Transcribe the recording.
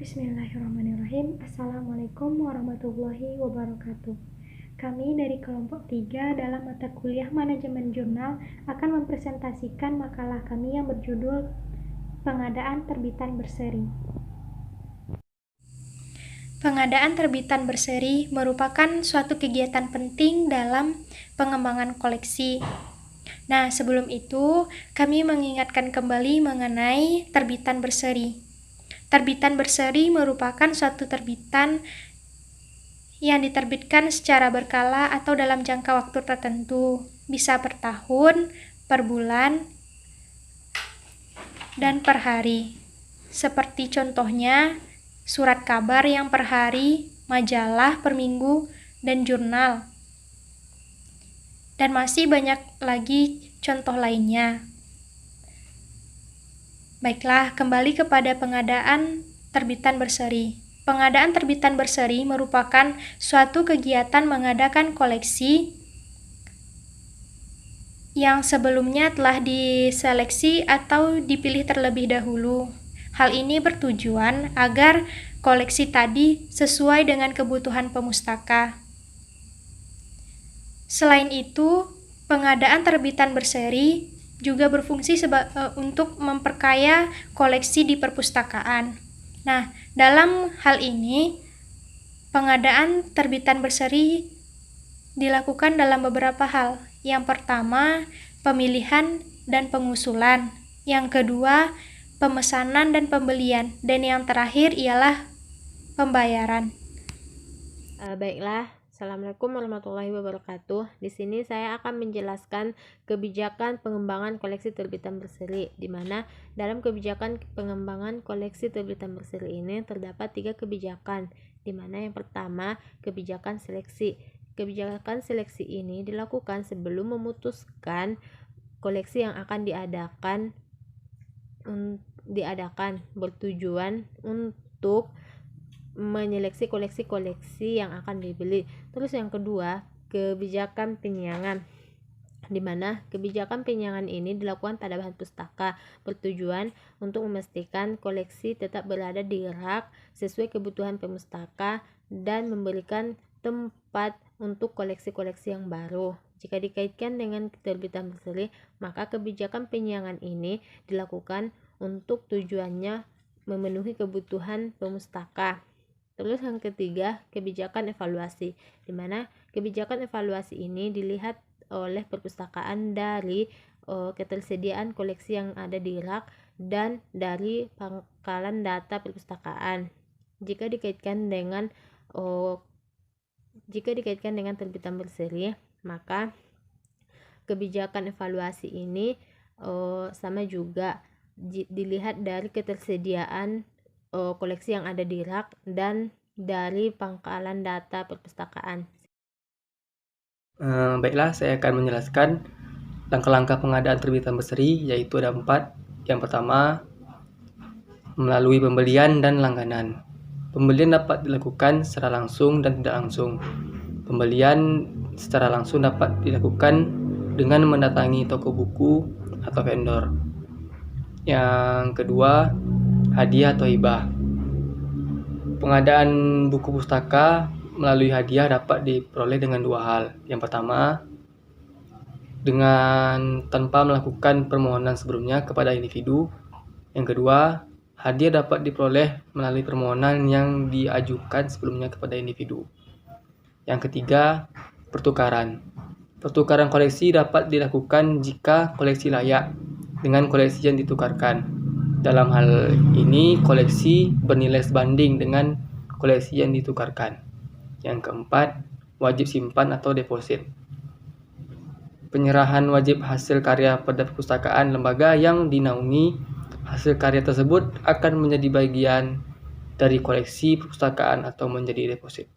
Bismillahirrahmanirrahim. Assalamualaikum warahmatullahi wabarakatuh. Kami dari kelompok 3 dalam mata kuliah Manajemen Jurnal akan mempresentasikan makalah kami yang berjudul Pengadaan Terbitan Berseri. Pengadaan terbitan berseri merupakan suatu kegiatan penting dalam pengembangan koleksi. Nah, sebelum itu, kami mengingatkan kembali mengenai terbitan berseri. Terbitan berseri merupakan suatu terbitan yang diterbitkan secara berkala atau dalam jangka waktu tertentu, bisa per tahun, per bulan, dan per hari. Seperti contohnya, surat kabar yang per hari, majalah per minggu, dan jurnal. Dan masih banyak lagi contoh lainnya. Baiklah, kembali kepada pengadaan terbitan berseri. Pengadaan terbitan berseri merupakan suatu kegiatan mengadakan koleksi yang sebelumnya telah diseleksi atau dipilih terlebih dahulu. Hal ini bertujuan agar koleksi tadi sesuai dengan kebutuhan pemustaka. Selain itu, pengadaan terbitan berseri juga berfungsi untuk memperkaya koleksi di perpustakaan. Nah, dalam hal ini, pengadaan terbitan berseri dilakukan dalam beberapa hal. Yang pertama, pemilihan dan pengusulan. Yang kedua, pemesanan dan pembelian. Dan yang terakhir ialah pembayaran. Baiklah. Assalamualaikum warahmatullahi wabarakatuh. Di sini saya akan menjelaskan kebijakan pengembangan koleksi terbitan berseri, di mana dalam kebijakan pengembangan koleksi terbitan berseri ini terdapat 3 kebijakan, di mana yang pertama kebijakan seleksi. Kebijakan seleksi ini dilakukan sebelum memutuskan koleksi yang akan diadakan bertujuan untuk menyeleksi koleksi-koleksi yang akan dibeli. Terus yang kedua, kebijakan penyiangan, di mana kebijakan penyiangan ini dilakukan pada bahan pustaka bertujuan untuk memastikan koleksi tetap berada di rak sesuai kebutuhan pemustaka dan memberikan tempat untuk koleksi-koleksi yang baru. Jika dikaitkan dengan terbitan berseri, maka kebijakan penyiangan ini dilakukan untuk tujuannya memenuhi kebutuhan pemustaka. Terus yang ketiga, kebijakan evaluasi, di mana kebijakan evaluasi ini dilihat oleh perpustakaan dari ketersediaan koleksi yang ada di rak dan dari pangkalan data perpustakaan. Jika dikaitkan dengan terbitan berseri, maka kebijakan evaluasi ini sama juga dilihat dari ketersediaan koleksi yang ada di rak dan dari pangkalan data perpustakaan. Baiklah, saya akan menjelaskan langkah-langkah pengadaan terbitan berseri, yaitu ada 4. Yang pertama, melalui pembelian dan langganan. Pembelian dapat dilakukan secara langsung dan tidak langsung. Pembelian secara langsung dapat dilakukan dengan mendatangi toko buku atau vendor. Yang kedua, hadiah atau hibah. Pengadaan buku pustaka melalui hadiah dapat diperoleh dengan 2 hal. Yang pertama, dengan tanpa melakukan permohonan sebelumnya kepada individu. Yang kedua, hadiah dapat diperoleh melalui permohonan yang diajukan sebelumnya kepada individu. Yang ketiga, pertukaran. Pertukaran koleksi dapat dilakukan jika koleksi layak dengan koleksi yang ditukarkan. Dalam hal ini, koleksi bernilai sebanding dengan koleksi yang ditukarkan. Yang keempat, wajib simpan atau deposit. Penyerahan wajib hasil karya pada perpustakaan lembaga yang dinaungi hasil karya tersebut akan menjadi bagian dari koleksi perpustakaan atau menjadi deposit.